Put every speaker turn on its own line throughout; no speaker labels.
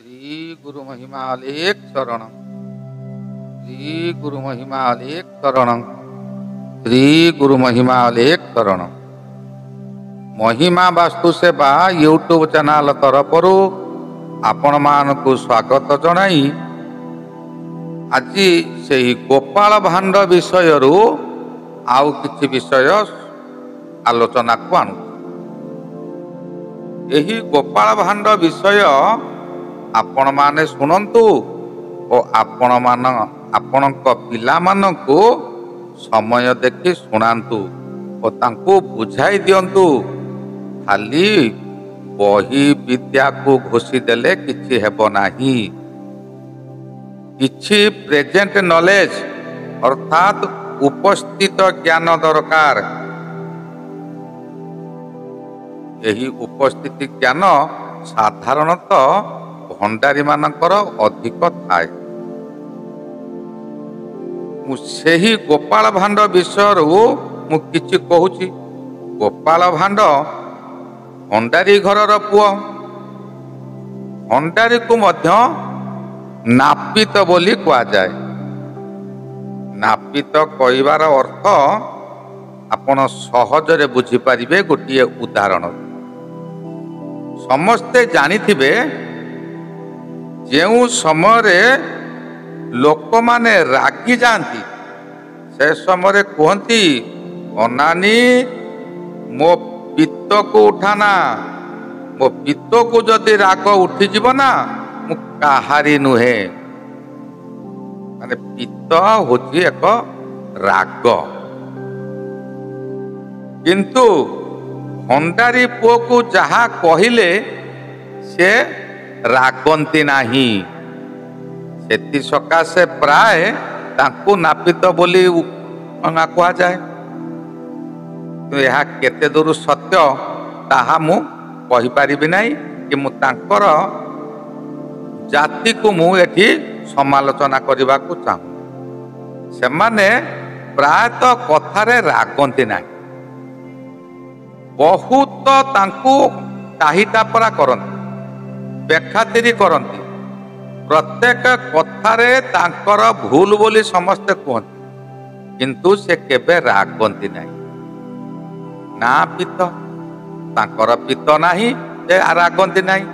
श्री गुरु महिमालेख शरण श्री गुरु महिमालेख शरण श्री गुरु महिमालेख शरण महिमा वास्तु सेवा यूट्यूब चैनल तरफ आपण मानकु स्वागत जनाई आज से गोपाल भांड विषय आउ किछि विषय आलोचना को आणु। यही गोपाल भांड विषय आपण माने सुनंतु और आपणक पिला मानकु समय देखि सुनांतु और तांको बुझाई दियंतु। खाली बही विद्या को घोषी देले किछि हेबो नाही। किछि प्रेजेंट नॉलेज अर्थात उपस्थित ज्ञान दरकार। यही उपस्थिति ज्ञान साधारणतः भंडारी मानकर अधिक थाए। मुझे गोपाल भांड विषय मु किछि कहूची। गोपाल भांड भंडारी घरर पुओ। भंडारी को मध्य नापित बोली कहा जाए। नापित कहिबार अर्थ आपण सहजरे बुझी पारिबे। गोटिए उदाहरण समस्ते जानिथिबे जेउ समय लोक माने रागी जाती से समय कहती अनानी मो पित्त को उठाना। मो पित्त को जदि राग उठीजीव ना मु काहारी नुहे। माने पित्त होची एक राग। किंतु भंडारी पुओ को जहा कहिले से रागंती नाही। सेति सकाशे प्राय तांकु नापित बोली कहा जाए। तो यह केते दूर सत्य ताहा मु कहि पारिबि नाही कि मु तांकर जाति को मु एठी समालोचना करबा को चाहू। सेमाने प्रायतः कथारे रागंती नाही। बहुत तांकु टाहिटा परा करंती बेखातिरी करंती। प्रत्येक कथारे तांकर भूल बोली समस्ते कहती किंतु से केबे रागंती नाही। ना पित्त तांकर पित्त नाही जे रागंती नाही।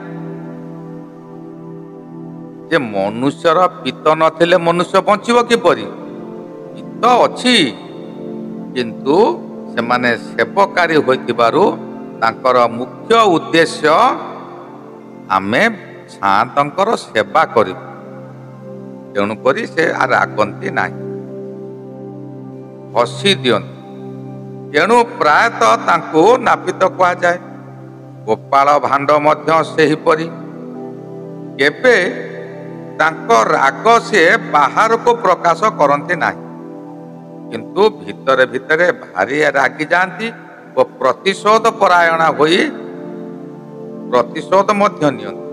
जे मनुष्यर पित्त नथिले मनुष्य बंचिबो किपरि? पित्त अछि किंतु सेमाने सेवकारी होइतिबारु तांकर मुख्य उद्देश्य आमे छातंकर सेवा करू। तेणुकरी से रागंती नाही हसी दियंती। तेणु प्रायतः तांको नापित कहा जाए। गोपाल भांड मध्य सेहिपरि केबे तांको राग से बाहर को प्रकाश करंती नाही किंतु भितरे भितरे भारी रागी जाती और प्रतिशोध परायण होई प्रतिशोध मध्य नियंती।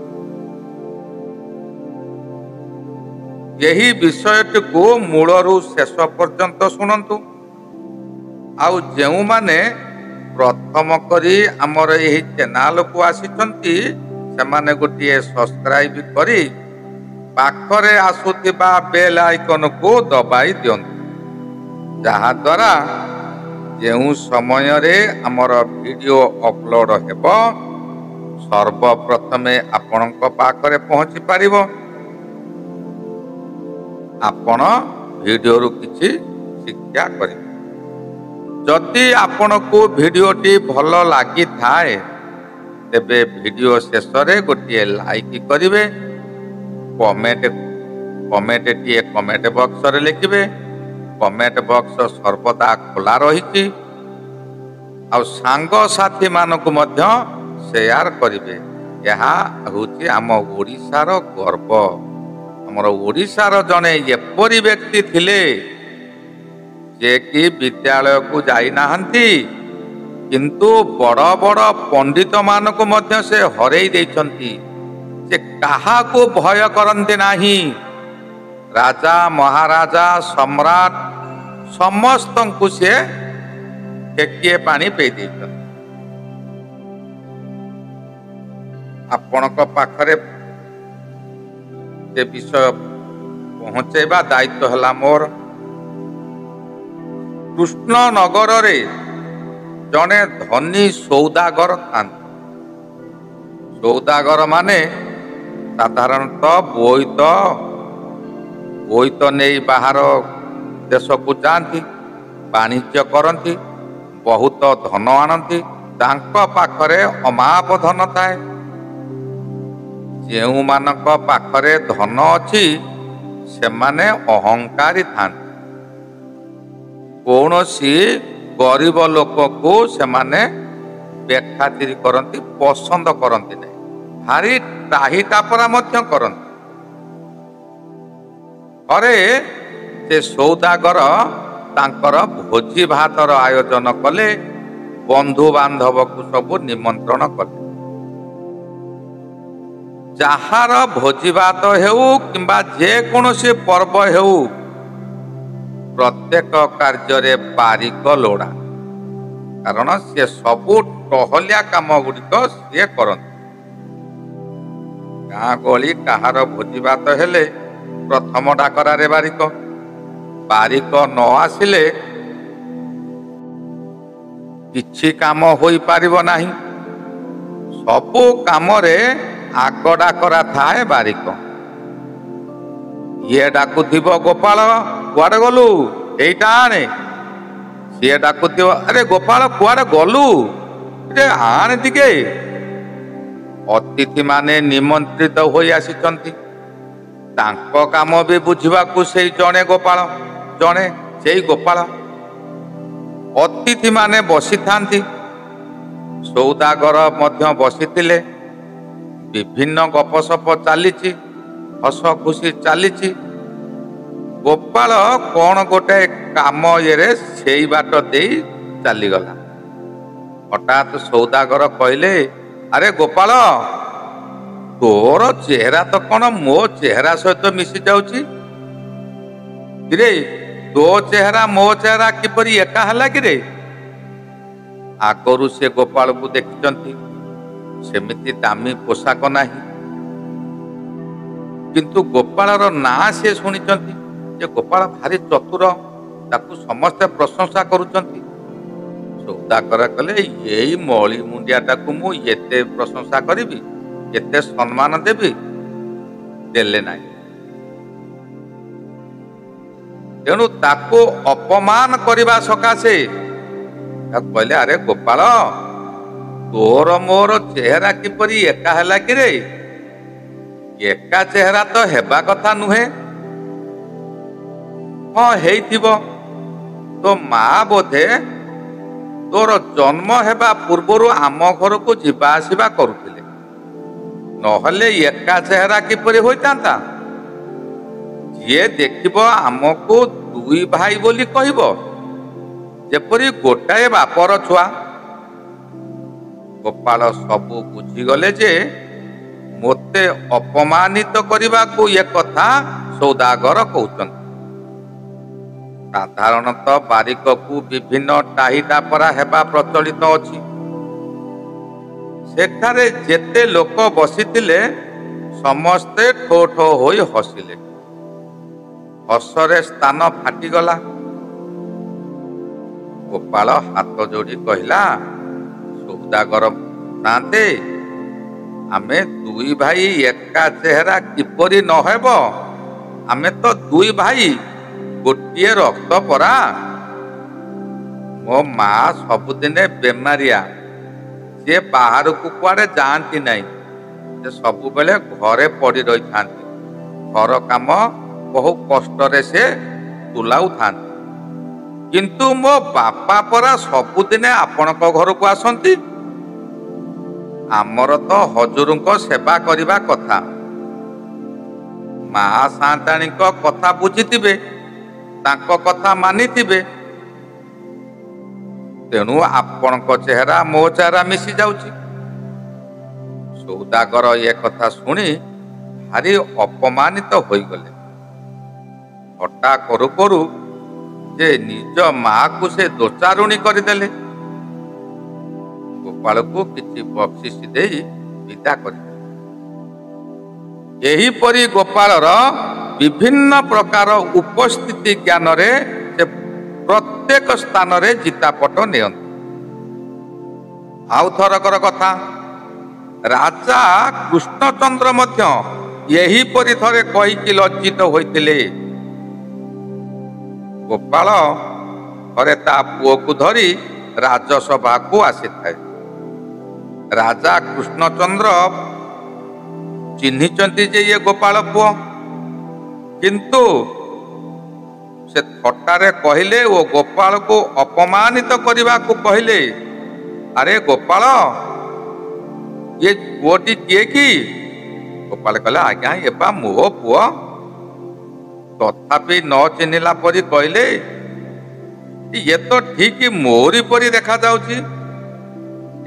यही विषयटी को मूलरू शेष पर्यंत शुणु। आउ जेउ माने प्रथम करी आमर यही चैनल को आसीचंती सेमाने गोटिए सब्सक्राइब करी पाखरे आसुथिबा बेल आइकन को दबाई दियंतु। जहा द्वारा जेउ समय रे आमर वीडियो अपलोड हेबो सर्वप्रथमे आपणक पाखरे पहुंची पारिबो। आपण वीडियो रु किछि शिक्षा करिबे। जदि आपणको वीडियोटी भल लागि थाए तेबे वीडियो शेष रे गोटिए लाइक करिवे। कमेंट बॉक्स रे लिखिबे। कमेंट बॉक्स सर्वदा खोला रहिछि। आ सांग साथी मानकु मध्य शेयर करिवे। यहा होछि आम ओडिसार गर्व। हमर ओडिसार जने एपरि व्यक्ति थिले जे कि विद्यालय को जाई नाहंती किंतु बड़ बड़ पंडित मानकु मध्य से हरेई देइछंती। से काहा को भय करंती नाही। राजा महाराजा सम्राट समस्त को से टेकिए पानी पे देइछंती। आपणक पाखरे ସେ ବିଷୟ ପହଞ୍ଚେଇବା ଦାୟିତ୍ୱ ହେଲା ମୋର। କୃଷ୍ଣନଗରରେ ଜଣେ ଧନୀ ସୌଦାଗର ଥାନ୍ତି। ସୌଦାଗର ମାନେ ସାଧାରଣତଃ ବୋଇତ ନେଇ ବାହାର ଦେଶକୁ ଯାଆନ୍ତି, ବାଣିଜ୍ୟ କରନ୍ତି, ବହୁତ ଧନ ଆଣନ୍ତି। ତାଙ୍କ ପାଖରେ ଅମାପ ଧନ ଥାଏ। ଯେଉଁମାନଙ୍କ ପାଖରେ ଧନ ଅଛି ସେମାନେ ଅହଙ୍କାରୀ ଥାନ୍ତି। କୌଣସି ଗରିବ ଲୋକକୁ ସେମାନେ ବେଖାତିର କରନ୍ତି, ପସନ୍ଦ କରନ୍ତି ନାହିଁ, ଭାରି ଟାହି ଟାପରା ମଧ୍ୟ କରନ୍ତି। ଥରେ ସେ ସୌଦାଗର ତାଙ୍କର ଭୋଜି ଭାତର ଆୟୋଜନ କଲେ, ବନ୍ଧୁବାନ୍ଧବକୁ ସବୁ ନିମନ୍ତ୍ରଣ କଲେ। ଯାହାର ଭୋଜି ଭାତ ହେଉ କିମ୍ବା ଯେକୌଣସି ପର୍ବ ହେଉ, ପ୍ରତ୍ୟେକ କାର୍ଯ୍ୟରେ ବାରିକ ଲୋଡ଼ା। କାରଣ ସେ ସବୁ ଟହଲିଆ କାମ ଗୁଡ଼ିକ ସିଏ କରନ୍ତି। ଗାଁ ଗହଳି କାହାର ଭୋଜି ଭାତ ହେଲେ ପ୍ରଥମ ଡାକରାରେ ବାରିକ। ବାରିକ ନ ଆସିଲେ କିଛି କାମ ହୋଇପାରିବ ନାହିଁ। ସବୁ କାମରେ ଆଗ ଡାକରା ଥାଏ ବାରିକ। ଇଏ ଡାକୁଥିବ, ଗୋପାଳ କୁଆଡ଼େ ଗଲୁ, ଏଇଟା ଆଣେ। ସିଏ ଡାକୁଥିବ, ଆରେ ଗୋପାଳ କୁଆଡ଼େ ଗଲୁ, ଆଣେ ଟିକେ। ଅତିଥି ମାନେ ନିମନ୍ତ୍ରିତ ହୋଇ ଆସିଛନ୍ତି, ତାଙ୍କ କାମ ବି ବୁଝିବାକୁ ସେଇ ଗୋପାଳ। ଅତିଥି ମାନେ ବସିଥାନ୍ତି, ସୌଦାଗର ମଧ୍ୟ ବସିଥିଲେ। ବିଭିନ୍ନ ଗପସପ ଚାଲିଛି, ହସ ଖୁସି ଚାଲିଛି। ଗୋପାଳ କ'ଣ ଗୋଟେ କାମ ଇଏରେ ସେଇ ବାଟ ଦେଇ ଚାଲିଗଲା। ହଠାତ୍ ସୌଦାଗର କହିଲେ, ଆରେ ଗୋପାଳ, ତୋର ଚେହେରା ତ କ'ଣ ମୋ ଚେହେରା ସହିତ ମିଶି ଯାଉଛି କିରେ? ତୋ ଚେହେରା ମୋ ଚେହେରା କିପରି ଏକା ହେଲା କିରେ? ଆଗରୁ ସେ ଗୋପାଳକୁ ଦେଖିଛନ୍ତି, ସେମିତି ଦାମୀ ପୋଷାକ ନାହିଁ, କିନ୍ତୁ ଗୋପାଳର ନାଁ ସେ ଶୁଣିଛନ୍ତି ଯେ ଗୋପାଳ ଭାରି ଚତୁର, ତାକୁ ସମସ୍ତେ ପ୍ରଶଂସା କରୁଛନ୍ତି। ସୌଦାଗର କଲେ, ଏଇ ମଳି ମୁଣ୍ଡିଆଟାକୁ ମୁଁ ଏତେ ପ୍ରଶଂସା କରିବି, ଏତେ ସମ୍ମାନ ଦେବି? ଦେଲେ ନାହିଁ। ତେଣୁ ତାକୁ ଅପମାନ କରିବା ସକାଶେ ତାକୁ କହିଲେ, ଆରେ ଗୋପାଳ, ତୋର ମୋର ଚେହେରା କିପରି ଏକା ହେଲା କିରେ? ଏକା ଚେହେରା ତ ହେବା କଥା ନୁହେଁ। ହଁ ହେଇଥିବ, ତୋ ମା ବୋଧେ ତୋର ଜନ୍ମ ହେବା ପୂର୍ବରୁ ଆମ ଘରକୁ ଯିବା ଆସିବା କରୁଥିଲେ, ନହେଲେ ଏକା ଚେହେରା କିପରି ହୋଇଥାନ୍ତା? ଯିଏ ଦେଖିବ ଆମକୁ ଦୁଇ ଭାଇ ବୋଲି କହିବ, ଯେପରି ଗୋଟାଏ ବାପର ଛୁଆ। ଗୋପାଳ ସବୁ ବୁଝିଗଲେ ଯେ ମୋତେ ଅପମାନିତ କରିବାକୁ ଏ କଥା ସୌଦାଗର କହୁଛନ୍ତି। ସାଧାରଣତଃ ବାରିକକୁ ବିଭିନ୍ନ ଟାହି ଟାପରା ହେବା ପ୍ରଚଳିତ ଅଛି। ସେଠାରେ ଯେତେ ଲୋକ ବସିଥିଲେ ସମସ୍ତେ ଠୋ ଠୋ ହୋଇ ହସିଲେ। ହସରେ ସ୍ଥାନ ଫାଟିଗଲା। ଗୋପାଳ ହାତ ଯୋଡ଼ି କହିଲା, ସୌଦାଗର ସାନ୍ତେ, ଆମେ ଦୁଇ ଭାଇ ଏକା ଚେହେରା କିପରି ନ ହେବ? ଆମେ ତ ଦୁଇ ଭାଇ, ଗୋଟିଏ ରକ୍ତ ପରା। ମୋ ମା ସବୁଦିନେ ବେମାରିଆ, ସିଏ ବାହାରକୁ କୁଆଡ଼େ ଯାଆନ୍ତି ନାହିଁ, ସେ ସବୁବେଳେ ଘରେ ପଡ଼ି ରହିଥାନ୍ତି। ଘର କାମ ବହୁ କଷ୍ଟରେ ସେ ତୁଲାଉଥାନ୍ତି। କିନ୍ତୁ ମୋ ବାପା ପରା ସବୁଦିନେ ଆପଣଙ୍କ ଘରକୁ ଆସନ୍ତି। ଆମର ତ ହଜୁରଙ୍କ ସେବା କରିବା କଥା। ମା ସାନ୍ତାଣୀଙ୍କ କଥା ବୁଝିଥିବେ, ତାଙ୍କ କଥା ମାନିଥିବେ, ତେଣୁ ଆପଣଙ୍କ ଚେହେରା ମୋ ଚେହେରା ମିଶି ଯାଉଛି। ସୌଦାଗର ଏ କଥା ଶୁଣି ଭାରି ଅପମାନିତ ହୋଇଗଲେ। ହଟ୍ଟା କରୁ କରୁ ଯେ ନିଜ ମାକୁ ସେ ଦୋଚାରୁଣୀ କରିଦେଲେ। ଗୋପାଳକୁ କିଛି ବକ୍ସିସ ଦେଇ ବିଦା କରିଦେଲେ। एहीपरि गोपालर विभिन्न प्रकार उपस्थिति ज्ञान रे से प्रत्येक स्थान रे जितापट नियंती। आउ थरकर कथा राजा कृष्णचंद्र मध्य एहीपरि थरे कहीकि लज्जित होइतिले। गोपाल थरे ता पुओ को धरी राजसभा को आसीथाए। राजा कृष्णचंद्र चिन्हिचंती जे ये गोपाल पुओ, किंतु से थट्टारे कहले ओ गोपाल को अपमानित करने को कहले, अरे गोपाल ये पुओटी किए कि? गोपाल कहला आज्ञा ये बा मो पुओ। तथापि न चिन्हिला परी कहले ये तो ठीक मोरी परी देखा जाउची,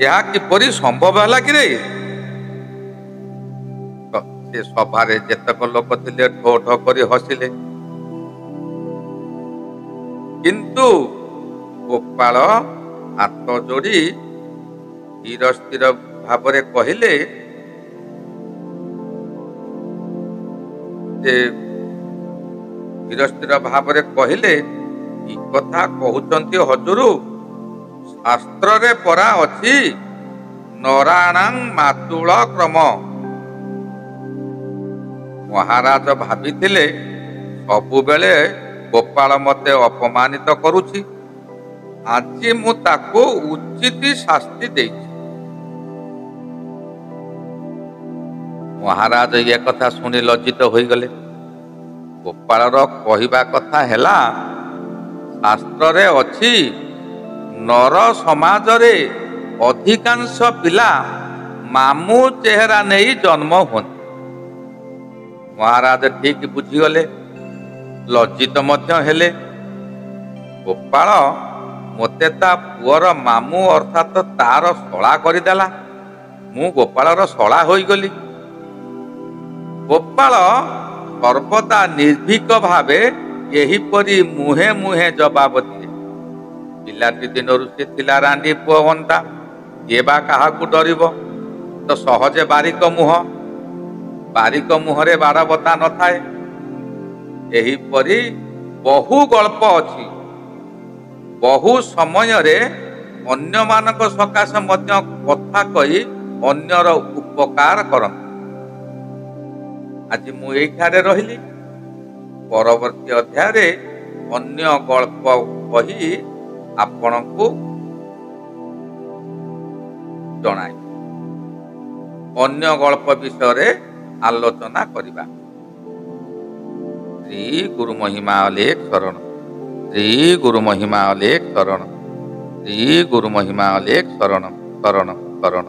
यह किपरि संभव है कि रे? से सभारे जेतक लोक थिले ठो ठो करी हसिले, किंतु गोपाल हाथ जोड़ी धीर स्थिर भावरे कहले जे धीर स्थिर भावरे कहले ई कथा कहउचंती हजूर, शास्त्र रे परा अछि नराणां मातुल क्रम। महाराज भाविथिले सबु बेले गोपाल मते अपमानित करुछि, आज मु ताको उचित शास्ति देछि। महाराज ये कथा सुनी लज्जित होई गले। गोपालर कहिबा कथा हेला शास्त्र रे अछि नर समाज रे अधिकांश पिला मामू चेहरा नहीं जन्म होती। महाराज ठीक बुझीगले, लज्जित मध्य हेले। गोपाल मते ता पुअर मामू अर्थात तार शला करदेला, मु गोपालर शला होईगली। गोपाल सर्वदा निर्भीक भावे एहीपरि मुहे मुहे जवाब दिए। पिलाटी दिनरु से थिला रांडी पुओ हंता, ये बा काहाकू डरिबो? तो सहजे बारिक मुह, बारिक मुहरे बाड़ बता न थाए। एहीपरि बहु गल्प अछि। बहु समय रे अन्य मानक सकाश मध्य कथा कही अन्यर उपकार करन। आज मु एठारे रहिली, परवर्ती अध्याय रे अन्य गल्प कही आपनकु जणाई अन्य गल्प विषय रे आलोचना करिबा। श्री गुरु महिमा अलेख शरण, श्री गुरु महिमा अलेख शरण, श्री गुरु महिमा अलेख शरण शरण शरण।